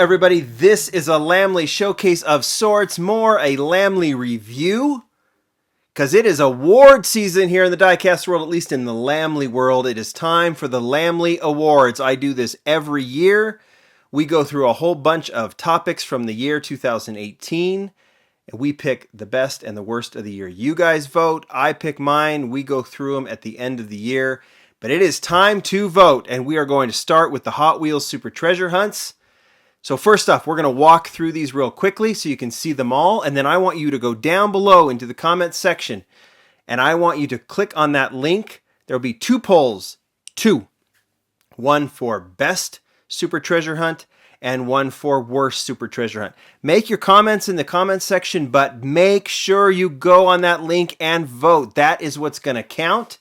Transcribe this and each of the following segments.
everybody. This is a Lamley showcase of sorts, more a Lamley review, because it is award season here in the diecast world, at least in the Lamley world. It is time for the Lamley Awards. I do this every year. We go through a whole bunch of topics from the year 2018, and we pick the best and the worst of the year. You guys vote. I pick mine. We go through them at the end of the year. But it is time to vote, and we are going to start with the Hot Wheels Super Treasure Hunts. So first off, we're going to walk through these real quickly so you can see them all, and then I want you to go down below into the comments section, and I want you to click on that link. There will be two polls, one for Best Super Treasure Hunt and one for Worst Super Treasure Hunt. Make your comments in the comments section, but make sure you go on that link and vote. That is what's going to count.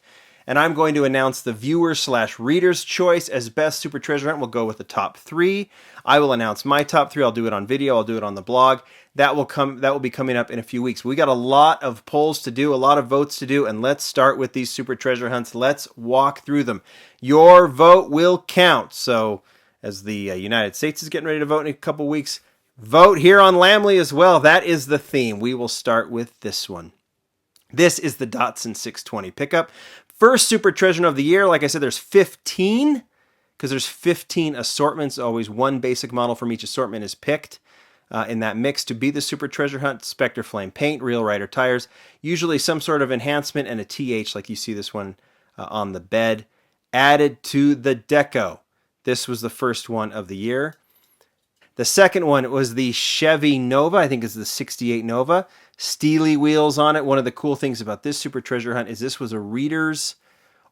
And I'm going to announce the viewer/reader's choice as Best Super Treasure Hunt. We'll go with the top three. I will announce my top three. I'll do it on video. I'll do it on the blog. That will be coming up in a few weeks. We got a lot of polls to do, a lot of votes to do, and let's start with these Super Treasure Hunts. Let's walk through them. Your vote will count. So as the United States is getting ready to vote in a couple weeks, vote here on Lamley as well. That is the theme. We will start with this one. This is the Datsun 620 pickup. First Super Treasure of the year. Like I said, there's 15, because there's 15 assortments. Always one basic model from each assortment is picked in that mix to be the Super Treasure Hunt. Spectre Flame paint, Real Rider tires, usually some sort of enhancement, and a TH like you see this one on the bed. Added to the deco. This was the first one of the year. The second one was the Chevy Nova. I think it's the 68 Nova. Steely wheels on it. One of the cool things about this Super Treasure Hunt is this was a reader's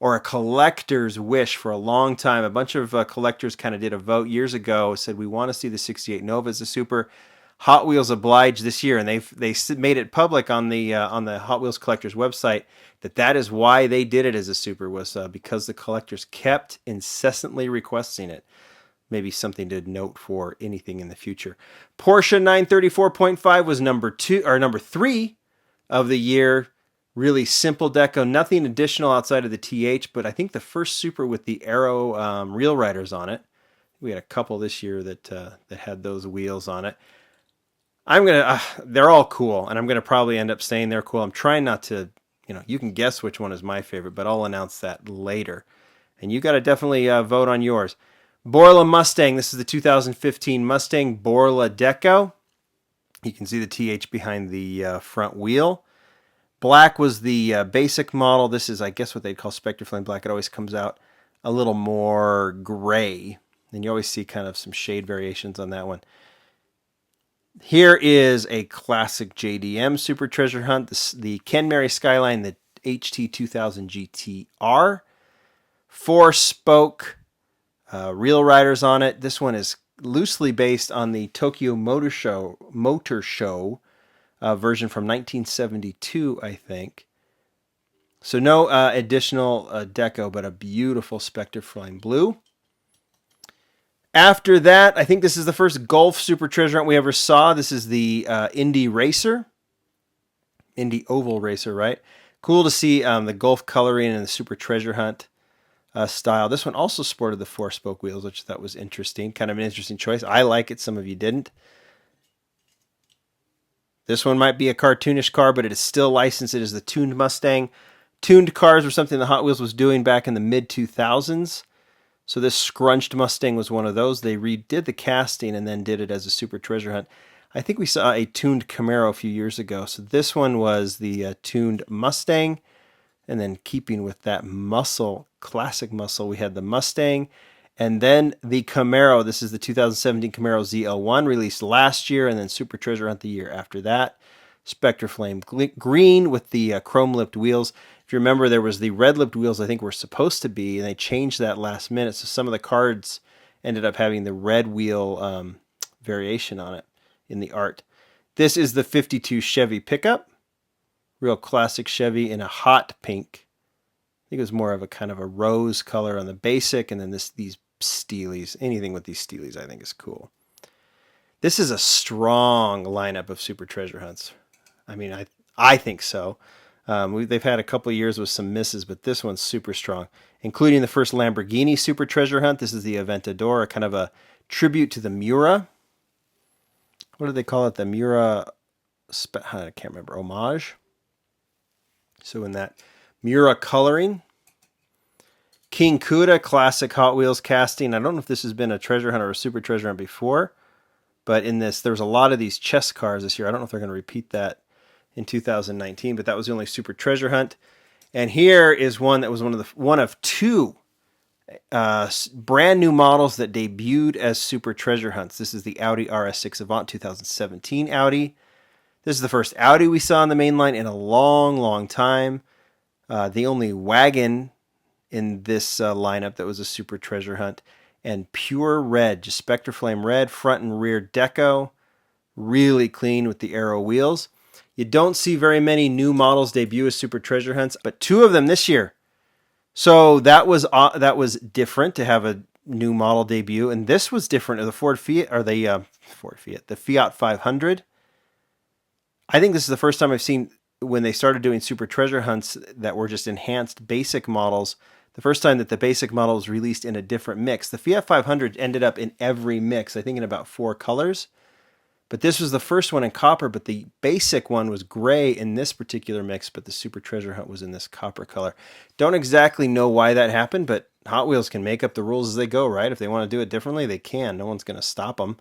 or a collector's wish for a long time. A bunch of collectors kind of did a vote years ago, said we want to see the 68 Nova as a Super. Hot Wheels obliged this year, and they made it public on the Hot Wheels collectors website that is why they did it as a Super, was because the collectors kept incessantly requesting it. Maybe something to note for anything in the future. Porsche 934.5 was number 3 of the year. Really simple deco, nothing additional outside of the TH, but I think the first Super with the Aero Real Riders on it. We had a couple this year that had those wheels on it. They're all cool, and I'm gonna probably end up saying they're cool. I'm trying not to, you can guess which one is my favorite, but I'll announce that later. And you got to definitely vote on yours. Borla Mustang. This is the 2015 Mustang Borla deco. You can see the TH behind the front wheel. Black was the basic model. This is, I guess, what they'd call Spectre Flame Black. It always comes out a little more gray. And you always see kind of some shade variations on that one. Here is a classic JDM Super Treasure Hunt. The Kenmei Skyline, the HT2000 GTR. 4-spoke Real Riders on it. This one is loosely based on the Tokyo Motor Show version from 1972, I think. So no additional deco, but a beautiful Spectre Flame blue. After that, I think this is the first Golf Super Treasure Hunt we ever saw. This is the Indy Racer. Indy Oval Racer, right? Cool to see the Golf coloring and the Super Treasure Hunt style. This one also sported the 4-spoke wheels, which I thought was interesting. Kind of an interesting choice. I like it. Some of you didn't. This one might be a cartoonish car, but it is still licensed. It is the tuned Mustang. Tuned cars were something the Hot Wheels was doing back in the mid-2000s. So this scrunched Mustang was one of those. They redid the casting and then did it as a Super Treasure Hunt. I think we saw a tuned Camaro a few years ago. So this one was the tuned Mustang. And then keeping with that classic muscle, we had the Mustang. And then the Camaro. This is the 2017 Camaro ZL1, released last year, and then Super Treasure Hunt the year after that. Spectre Flame green with the chrome-lipped wheels. If you remember, there was the red-lipped wheels I think were supposed to be, and they changed that last minute. So some of the cards ended up having the red wheel variation on it in the art. This is the 52 Chevy pickup. Real classic Chevy in a hot pink. I think it was more of a kind of a rose color on the basic, and then these steelies. Anything with these steelies I think is cool. This is a strong lineup of Super Treasure Hunts. I mean, I think so. They've had a couple of years with some misses, but this one's super strong, including the first Lamborghini Super Treasure Hunt. This is the Aventador, kind of a tribute to the Miura. what do they call it? The Mura, I can't remember, homage. So in that Mura coloring. King Kuda, classic Hot Wheels casting. I don't know if this has been a treasure hunt or a super treasure hunt before, but in this, there was a lot of these chess cars this year. I don't know if they're going to repeat that in 2019, but that was the only super treasure hunt. And here is one that was one of two brand new models that debuted as super treasure hunts. This is the Audi RS6 Avant 2017 Audi. This is the first Audi we saw on the main line in a long, long time. The only wagon in this lineup that was a super treasure hunt, and pure red, just Spectre Flame red, front and rear deco, really clean with the aero wheels. You don't see very many new models debut as super treasure hunts, but two of them this year. So that was different to have a new model debut, and this was different. The the Fiat 500. I think this is the first time I've seen when they started doing super treasure hunts that were just enhanced basic models. The first time that the basic model was released in a different mix. The Fiat 500 ended up in every mix, I think in about 4 colors. But this was the first one in copper, but the basic one was gray in this particular mix, but the super treasure hunt was in this copper color. Don't exactly know why that happened, but Hot Wheels can make up the rules as they go, right? If they want to do it differently, they can. No one's going to stop them.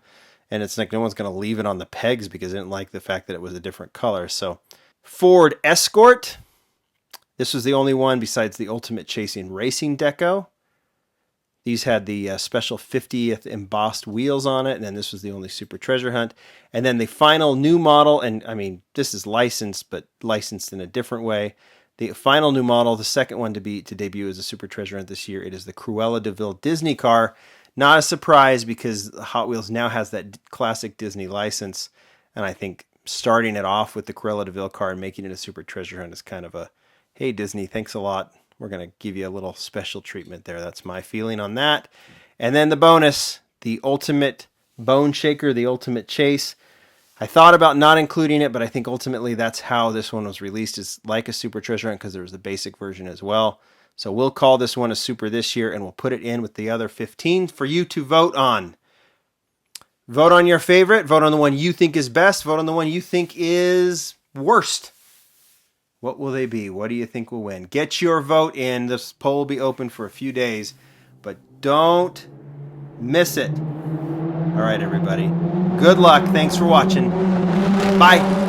And it's like no one's going to leave it on the pegs because they didn't like the fact that it was a different color. So Ford Escort. This was the only one besides the Ultimate Chasing Racing deco. These had the special 50th embossed wheels on it, and then this was the only super treasure hunt. And then the final new model, and I mean, this is licensed, but licensed in a different way. The final new model, the second one to debut as a super treasure hunt this year, it is the Cruella De Vil Disney car. Not a surprise because Hot Wheels now has that classic Disney license, and I think starting it off with the Cruella De Vil car and making it a super treasure hunt is kind of a, hey, Disney, thanks a lot. We're going to give you a little special treatment there. That's my feeling on that. And then the bonus, the ultimate Boneshaker, the ultimate chase. I thought about not including it, but I think ultimately that's how this one was released, is like a super treasure hunt because there was the basic version as well. So we'll call this one a super this year, and we'll put it in with the other 15 for you to vote on. Vote on your favorite. Vote on the one you think is best. Vote on the one you think is worst. What will they be? What do you think will win? Get your vote in. This poll will be open for a few days, but don't miss it. All right, everybody. Good luck. Thanks for watching. Bye.